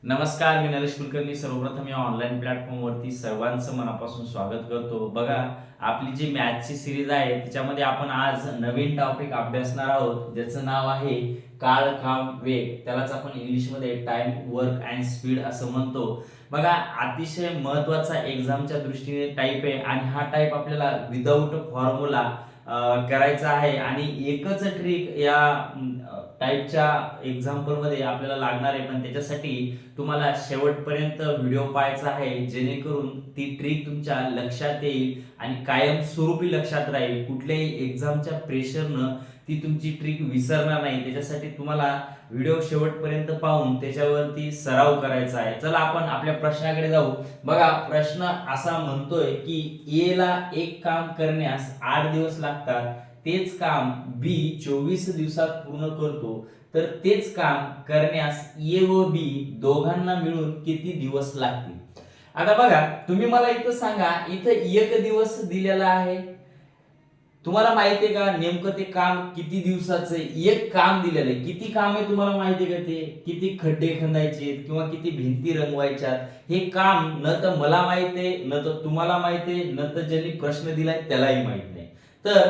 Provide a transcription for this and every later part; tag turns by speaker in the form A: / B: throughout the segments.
A: नमस्कार, मी नरेश कुलकर्णी. सर्वप्रथम या ऑनलाईन प्लॅटफॉर्मवरती सर्वांचं मनापासून स्वागत करतो. बघा, आपली जी मॅथची सिरीज आहे त्याच्यामध्ये आपण आज नवीन टॉपिक अभ्यासणार आहोत, ज्याचं नाव आहे काळ, काम, वेग. त्यालाच आपण इंग्लिशमध्ये टाइम, वर्क अँड स्पीड असं म्हणतो. बघा, अतिशय महत्त्वाचा एक्झामच्या दृष्टीने टाईप आहे आणि हा टाईप आपल्याला विदाऊट फॉर्म्युला करायचा आहे आणि एकच ट्रिक या टाईपच्या एक्झाम्पल मध्ये आपल्याला लागणार आहे. पण त्याच्यासाठी तुम्हाला शेवटपर्यंत व्हिडिओ पाहायचा आहे, जेणेकरून ती ट्रिक तुमच्या लक्षात येईल आणि कायमस्वरूपी लक्षात राहील. कुठल्याही एक्झामच्या प्रेशरनं ती तुमची ट्रिक विसरणार नाही. त्याच्यासाठी तुम्हाला व्हिडिओ शेवटपर्यंत पाहून त्याच्यावरती सराव करायचा आहे. चला आपण आपल्या प्रश्नाकडे जाऊ. बघा, प्रश्न असा म्हणतोय की ए ला एक काम करण्यास 8 दिवस लागतात, तेच काम बी 24 दिवसात पूर्ण करतो, तर तेच काम करण्यास ए व बी दोघांना मिळून किती दिवस लागतील. आता बघा, तुम्ही मला इथं सांगा, इथं एक दिवस दिलेला आहे. तुम्हाला माहिती आहे का नेमकं ते काम किती दिवसाचं आहे? एक काम दिलेलं आहे. किती काम आहे तुम्हाला माहिती आहे का? ते किती खड्डे खंदायचे किंवा किती भिंती रंगवायच्यात, हे काम न तर मला माहिती आहे, न तर तुम्हाला माहिती आहे, न तर ज्यांनी प्रश्न दिलाय त्यालाही माहित नाही. तर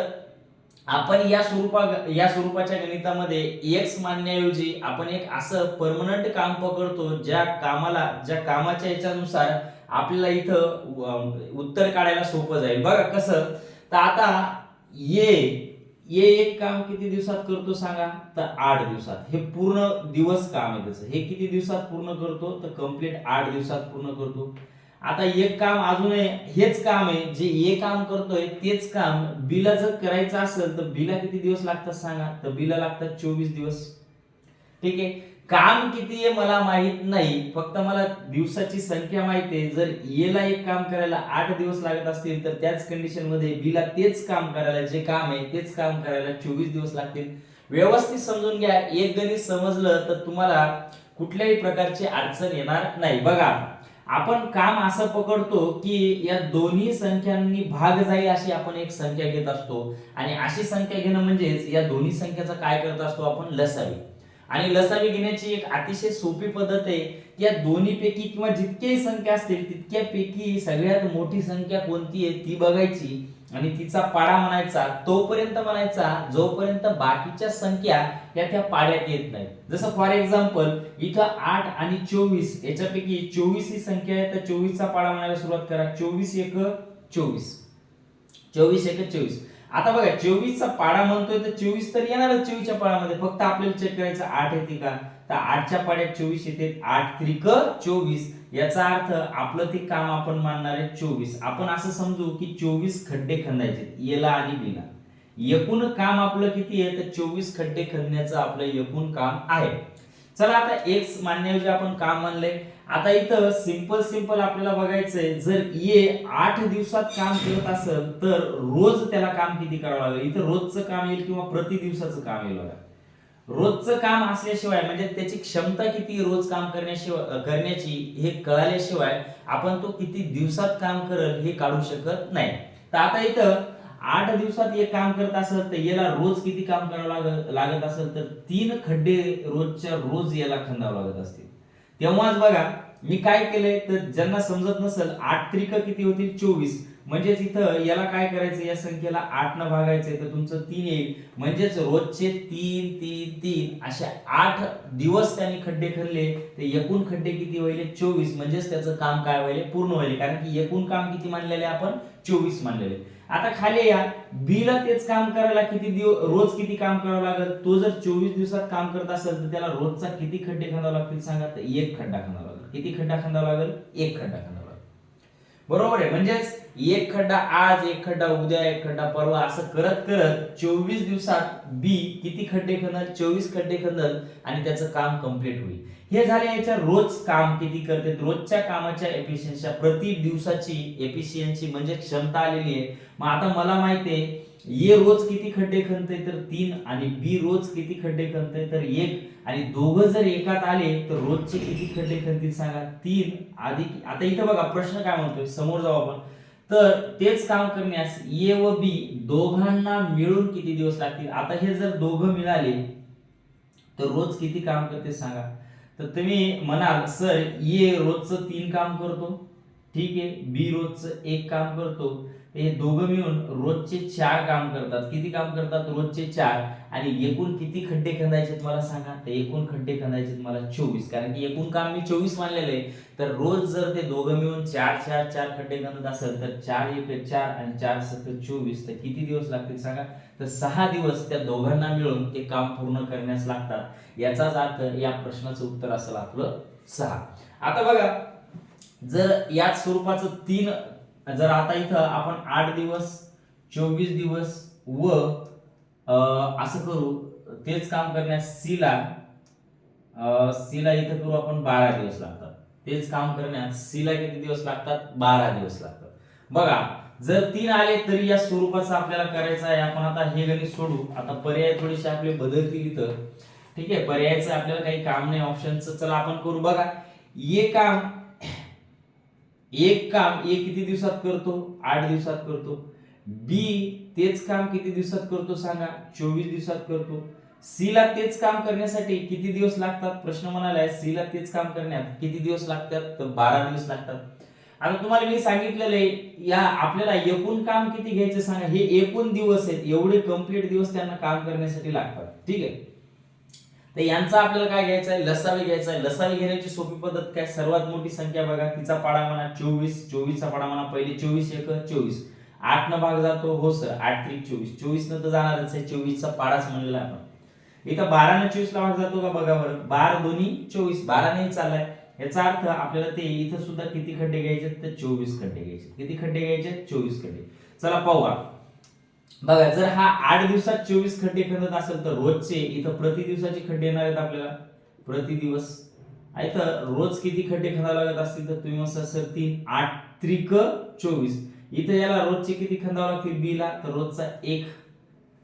A: आपण या स्वरूपाच्या गणितामध्ये एक्स मानण्याऐवजी आपण एक असं परमनंट काम पकडतो, ज्या कामाच्या याच्यानुसार आपल्याला इथं उत्तर काढायला सोपं जाईल. बघा कसं, तर आता ये ये एक काम किती दिवसात करतो सांगा? तर 8 दिवसात. हे पूर्ण दिवस काम आहे त्याचं. हे किती दिवसात पूर्ण करतो? तर कंप्लीट 8 दिवसात पूर्ण करतो. आता एक काम अजून आहे, हेच काम आहे जे ए काम करतोय, तेच काम बी ला जर करायचं असेल तर बी ला किती दिवस लागतात सांगा? तर बी ला लागतात 24 दिवस. ठीक आहे. काम किती आहे मला माहित नाही, फक्त मला दिवसाची संख्या माहिती आहे. जर ए ला एक काम करायला 8 दिवस लागत असतील, तर त्याच कंडिशन मध्ये बी ला तेच काम करायला, जे काम आहे तेच काम करायला 24 दिवस लागतील. व्यवस्थित समजून घ्या. एक गणित समजलं तर तुम्हाला कुठल्याही प्रकारची अडचण येणार नाही. बघा, आपण काम असं पकडतो की या दोन्ही संख्यांनी भाग जाईल अशी आपण एक संख्या घेत असतो आणि अशी संख्या घेणं म्हणजेच या दोन्ही संख्याचा काय करत असतो आपण? लसावी. आणि लसावी घेण्याची एक अतिशय सोपी पद्धत आहे की या दोन्ही पैकी किंवा जितकेही संख्या असतील तितक्यापैकी सगळ्यात मोठी संख्या कोणती आहे ती बघायची आणि तिचा पाडा म्हणायचा. तोपर्यंत म्हणायचा जोपर्यंत बाकीच्या संख्या त्या पाड्यात येत नाहीत. जसं फॉर एक्झाम्पल इथं 8 आणि 24 याच्यापैकी 24 ही संख्या आहे, तर 24 चा पाडा म्हणायला सुरुवात करा. 24 एक 24, 24 एक 24. आता बघा, 24 चा पाडा म्हणतोय तर 24 तर येणारच 24 च्या पाड्यामध्ये. फक्त आपल्याला चेक करायचं 8 येते का? तर 8 च्या पाड्यात 24 येते. 8 त्रिक 24. याचा अर्थ आपलं ते काम आपण मानणार आहे 24. आपण असं समजू की 24 खड्डे खंदायचे ए ला आणि बी ला. एकूण काम आपलं किती आहे? तर 24 खड्डे खणण्याचं आपलं एकूण काम आहे. चला, आता एक्स मानण्याऐवजी आपण काम मानलंय. आता इथं सिंपल आपल्याला बघायचंय, जर ए 8 दिवसात काम करत असेल तर रोज त्याला काम किती करावं लागेल? इथं रोजचं काम येईल किंवा प्रति दिवसाचं काम येईल. बघा, रोजचं काम असल्याशिवाय म्हणजे त्याची क्षमता किती रोज काम करण्याची हे कळाल्याशिवाय आपण तो किती दिवसात काम करेल हे काढू शकत नाही. तर आता इथं 8 दिवसात एक काम करत असेल तर याला रोज किती काम करावं लागत असेल? तर 3 खड्डे रोजच्या रोज याला खंदावं लागत असतील. तेव्हाच बघा, मी काय केलंय, तर ज्यांना समजत नसेल, 8 त्रिक किती होतील? 24. म्हणजेच इथं याला काय करायचं? या संख्येला 8 न भागायचंय तर तुमचं 3 येईल. म्हणजेच रोजचे 3 3 3 अशा 8 दिवस त्यांनी खड्डे खणले, तर एकूण खड्डे किती व्हायले? 24. म्हणजेच त्याचं काम काय व्हायले? पूर्ण व्हायले. कारण की एकूण काम किती मानलेले आपण? 24 मानलेले. आता खाली या बी ला तेच काम करायला रोज किती काम करावं लागेल? तो जर 24 दिवसात काम करत असेल तर त्याला रोजचा किती खड्डे खंदावे लागतील सांगा? तर एक खड्डा खंदावा लागेल. किती खड्डा खंदावा लागेल? एक खड्डा खंदावा लागेल. बरोबर आहे. म्हणजेच एक खड्डा आज, एक खड्डा उद्या, एक खड्डा परवा, असं करत करत 24 दिवसात बी किती खड्डे खणल? 24 खड्डे खणल आणि त्याचं काम कंप्लीट होईल. हे झाले याच्या रोज काम किती करते, रोजच्या कामाच्या एफिशियन्सी, प्रति दिवसाची एफिशियन्सी म्हणजे क्षमता आलेली आहे. मग आता मला माहिती आहे ए रोज किती खड्डे खणते? तर 3. आणि बी रोज किती खड्डे खणते? तर 1. आणि दोघं जर एकात आले तर रोजचे किती खड्डे खणतील सांगा? 3 अधिक. आता इथं बघा प्रश्न काय म्हणतोय, समोर जाऊ आपण. तर तेच काम करण्यास ए व बी दोघांना मिळून किती दिवस लागतील? आता हे जर दोघं मिळाले तर रोज किती काम करते सांगा? तर तुम्ही म्हणाल सर ए रोजचं 3 काम करतो, ठीक आहे, बी रोजचं 1 काम करतो, हे दोघं मिळून रोजचे 4 काम करतात. किती काम करतात? रोजचे 4. आणि एकूण किती खड्डे खंदायचे मला सांगा? तर एकूण खड्डे खंदायचे मला 24, कारण की एकूण काम मी 24 मानलेलं आहे. तर रोज जर ते दोघं मिळून 4 खड्डे खंदत असेल तर 4 1 4 आणि 4 7 24, तर किती दिवस लागतील सांगा? तर 6 दिवस त्या दोघांना मिळून ते काम पूर्ण करण्यास लागतात. याचाच अर्थ या प्रश्नाचं उत्तर असेल आपलं 6. आता बघा, जर याच स्वरूपाचं 3, जर आता इथं आपण 8 दिवस 24 दिवस व असं करू, तेच काम करण्यास सीला इथं करू आपण 12 दिवस लागतात. तेच काम करण्यास सीला किती दिवस लागतात? 12 दिवस लागतात. बघा, जर 3 आले तरी या स्वरूपाचं आपल्याला करायचं आहे. आपण आता हे गणित सोडू. आता पर्याय थोडेसे आपले बदलतील इथं, ठीक आहे. पर्यायाचं आपल्याला काही काम नाही ऑप्शनचं. चला आपण करू. बघा, एक काम ए किती दिवसात करतो? 8 दिवसात करतो. बी तेच काम किती दिवसात करतो सांगा? 24 दिवसात करतो. सी ला तेच काम करण्यासाठी किती दिवस लागतात? प्रश्न म्हणालाय सी ला तेच काम करण्यात किती दिवस लागतात? तर 12 दिवस लागतात. आता तुम्हाला मी सांगितलेलं आहे, या आपल्याला एकूण काम किती घ्यायचं सांगा? हे एकूण दिवस आहेत, एवढे कंप्लीट दिवस त्यांना काम करण्यासाठी लागतात, ठीक आहे. तर यांचा आपल्याला काय घ्यायचा आहे? लसावी घ्यायचा आहे. लसावी घेण्याची सोपी पद्धत काय? सर्वात मोठी संख्या बघा, तिचा पाडा म्हणा 24, 24 चा पाडा म्हणा पहिले 24 1 24, 8 न भाग जातो, हो सर, 8 3 24, 24 न तर जाणारच आहे, 24 चा पाडाच म्हणलेला आपण. इथं 12 न 24 ला भाग जातो का बघा बरं, 12 दोन्ही 24, 12 ने चाललाय. याचा अर्थ आपल्याला ते इथं सुद्धा किती खड्डे घ्यायचे? तर 24 खड्डे घ्यायचे. किती खड्डे घ्यायचे? 24 खड्डे. चला पाहूया. बघा, जर हा 8 दिवसात 24 खड्डे खंदत असेल तर रोजचे इथं प्रति दिवसाचे खड्डे येणार आहेत आपल्याला प्रति दिवस. इथं रोज किती खड्डे खंदावे लागत असतील तर तुम्ही म्हणता सर 3, 8 त्रिक 24. इथं याला रोजचे किती खंदावे लागतील? बी ला तर रोजचा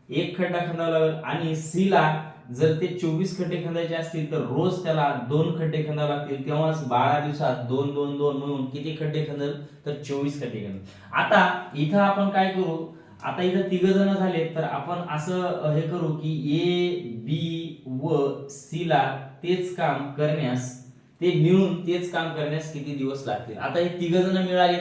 A: एक खड्डा खंदावा लागेल. आणि सी ला जर ते 24 खड्डे खंदायचे असतील तर रोज त्याला 2 खड्डे खंदावे लागतील. तेव्हाच 12 दिवसात 2 2 2 म्हणून किती खड्डे खंदल? तर 24 खड्डे खंदल. आता इथं आपण काय करू? आता इथं 3 जण झाले तर आपण असं हे करू की ए बी व सी ला तेच काम करण्यास, ते मिळून तेच काम करण्यास किती दिवस लागतील? आता हे 3 जण मिळाले.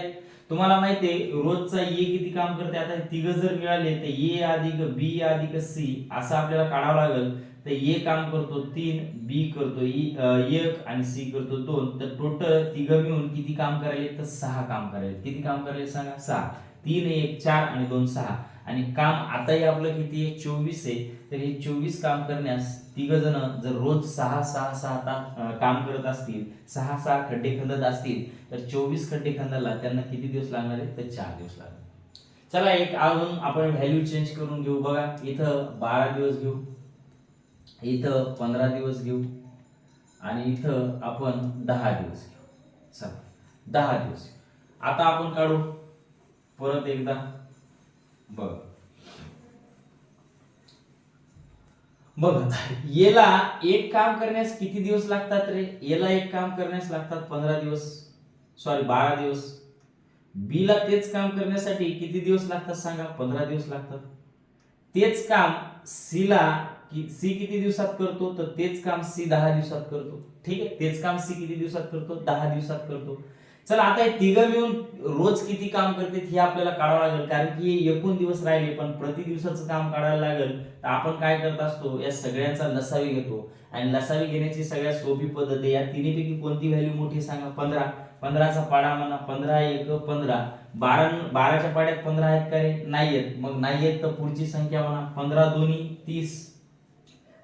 A: तुम्हाला माहिती आहे रोजचा ए किती काम करते? आता हे 3 जर मिळाले तर ए अधिक बी अधिक सी असं आपल्याला काढावं लागेल. तर ए काम करतो 3, बी करतो 1 आणि सी करतो 2. तर टोटल 3 मिळून किती काम करायले? तर 6 काम करायले. किती काम करायले सांगा? 6. 3 1 4 आणि 2 6. आणि काम आताही आपलं किती आहे? 24 आहे. तर हे 24 काम करण्यास 3 जण जर रोज 6 6 6 तास काम करत असतील, 6 6 खड्डे खंदत असतील तर 24 खड्डे खंदायला त्यांना किती दिवस लागणार आहे? तर 4 दिवस लागणार. चला एक अजून आपण व्हॅल्यू चेंज करून घेऊ. बघा, इथं 12 दिवस घेऊ, इथं 15 दिवस घेऊ आणि इथं आपण 10 दिवस घेऊ. चला 10 दिवस. आता आपण काढू परत एकदा. बघ याला एक काम करण्यास किती दिवस लागतात रे? याला एक काम करण्यास लागतात 15 दिवस, सॉरी 12 दिवस. बी ला तेच काम करण्यासाठी किती दिवस लागतात सांगा? 15 दिवस लागतात. तेच काम सी ला सी किती दिवसात करतो? तर तेच काम सी 10 दिवसात करतो, ठीक आहे. तेच काम सी किती दिवसात करतो? 10 दिवसात करतो. चला आता हे 3 मिळून रोज किती काम करते हे आपल्याला काढावं लागेल, कारण की एकूण दिवस राहिले पण प्रति दिवसाचं काम काढायला लागेल. तर आपण काय करत असतो? या सगळ्यांचा लसावी घेतो आणि लसावी घेण्याची सगळ्यात सोपी पद्धत आहे. या तिन्हीपैकी कोणती व्हॅल्यू मोठी सांगा? 15. 15 चा पाडा म्हणा 15 1 15. 12 च्या पाड्यात 15 आहेत का रे? नाही आहेत. मग नाही आहेत तर पुढची संख्या म्हणा 15 दोन्ही 30.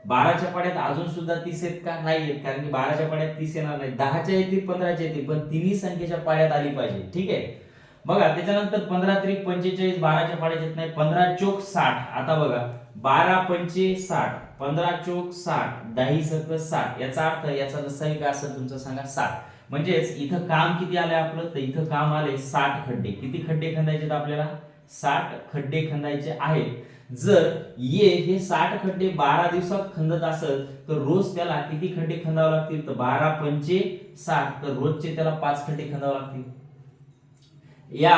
A: 12 च्या पाड्यात अजून सुद्धा 30 आहेत का? नाही आहेत, कारण की 12 च्या पाड्यात 30 येणार नाही. 10 च्या येतील 15 च्या येतील, पण तिन्ही संख्येच्या पाड्यात आली पाहिजे, ठीक आहे. बघा त्याच्यानंतर 15 त्रिक 45, 12 च्या पाड्यात येत नाही. 15 चोक 60. आता बघा 12 पंचे 60, 15 चोक 60, 10 सक 60. याचा अर्थ याचा लसावी काय असेल तुमचं सांगा? 60. म्हणजेच इथं काम किती आलंय आपलं? तर इथं काम आले 60 खड्डे. किती खड्डे खंदायचे आपल्याला? 60 खड्डे खंदायचे आहेत. जर ये हे 60 खड्डे 12 दिवसात खंदत असेल तर रोज त्याला किती खड्डे खंदावे लागतील? तर 12 पंचे 60. तर रोजचे त्याला 5 खड्डे खंदावे लागतील. या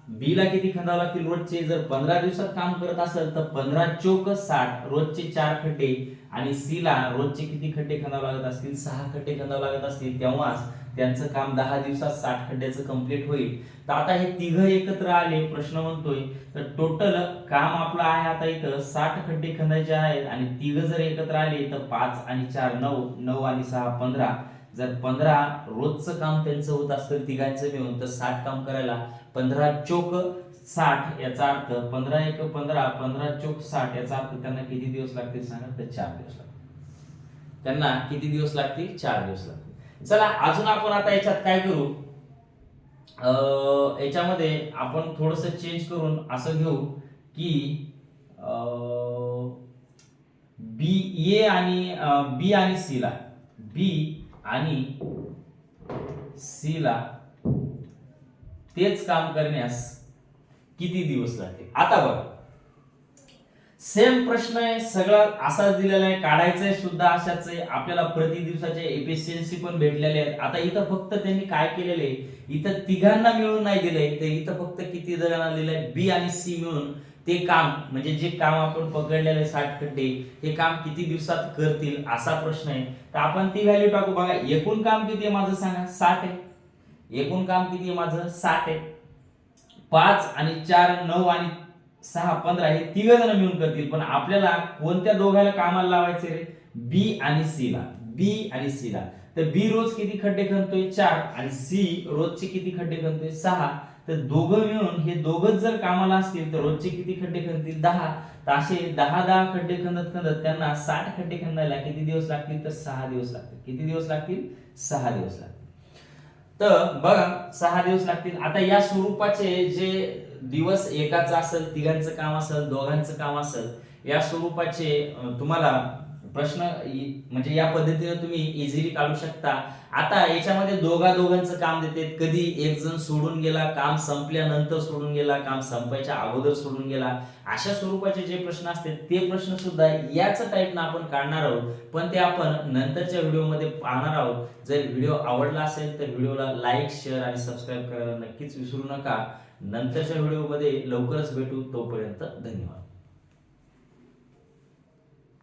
A: बी ला किती खंदावं लागतील रोजचे? जर 15 दिवसात काम करत असेल तर 15 चोक 60 रोजचे 4 खड्डे, आणि सी ला रोजचे किती खड्डे खंदावं लागत असतील? 6 खड्डे खंदावं लागत असतील. तेव्हाच त्यांचं काम 10 दिवसात 60 खड्ड्याचं कंप्लीट होईल. तर आता हे तिघ एकत्र आले, प्रश्न म्हणतोय तर टोटल काम आपलं आहे आता इथं 60 खड्डे खंदायचे आहेत, आणि तिघ जर एकत्र आले तर 5 आणि 4 9, 9 आणि 6 15. जर 15 रोजचं काम त्यांचं होत असतं तिघांचं मिळून, तर 60 काम करायला 15 चोक 60 याचा अर्थ 15 एक 15, 15 चोक 60 याचा अर्थ त्यांना किती दिवस लागतील सांगा? तर 4 दिवस लागतील. त्यांना किती दिवस लागतील? 4 दिवस लागतील. चला अजून आपण आता याच्यात काय करू, याच्यामध्ये आपण थोडस चेंज करून असं घेऊ की बी आणि सी ला तेच काम करण्यास किती दिवस लागतील? आता बघा सेम प्रश्न आहे, सगळा असाच दिलेला आहे, काढायचा आहे सुद्धा अशाच आहे, आपल्याला प्रति दिवसाचे एफिशियन्सी पण भेटलेले आहेत. आता इथं फक्त त्यांनी काय केलेले, इथं तिघांना मिळून नाही दिलंय, तर इथं फक्त किती जणांना दिलंय? बी आणि सी मिळून ते काम, म्हणजे जे काम आपण पकडलेले 60 खड्डे, हे काम किती दिवसात करतील असा प्रश्न आहे. तर आपण ती व्हॅल्यू टाकू. बघा एकूण काम किती आहे माझं सांगा? 60 आहे. एकूण काम किती आहे माझं? 60 आहे. 5 आणि 4 9 आणि 6 15 हे तिघ जण मिळून करतील, पण आपल्याला कोणत्या दोघांना कामाला लावायचे रे? बी आणि सी ला. तर बी रोज किती खड्डे खणतोय? 4, आणि सी रोजचे किती खड्डे खणतोय? 6. तर दोघं मिळून हे दोघच जर कामाला असतील तर रोजचे किती खड्डे खणतील? 10. तर असे 10 खड्डे खणत त्यांना 60 खड्डे खणायला किती दिवस लागतील? तर 6 दिवस लागतील. किती दिवस लागतील? 6 दिवस लागतील. तर बघा 6 दिवस लागतील. आता या स्वरूपाचे जे दिवस एकाचं असेल, तिघांचं काम असेल, दोघांचं काम असेल, या स्वरूपाचे तुम्हाला प्रश्न म्हणजे या पद्धतीने तुम्ही इझिली काढू शकता. आता याच्यामध्ये दोघांचं काम देते, कधी एक जण सोडून गेला, काम संपल्यानंतर सोडून गेला, काम संपायच्या अगोदर सोडून गेला, अशा स्वरूपाचे जे प्रश्न असतात ते प्रश्न सुद्धा याच टाईपनं आपण काढणार आहोत, पण ते आपण नंतरच्या व्हिडिओमध्ये पाहणार आहोत. जर व्हिडिओ आवडला असेल तर व्हिडिओला लाईक, शेअर आणि सबस्क्राईब करायला नक्कीच विसरू नका. नंतरच्या व्हिडिओमध्ये लवकरच भेटू, तोपर्यंत धन्यवाद.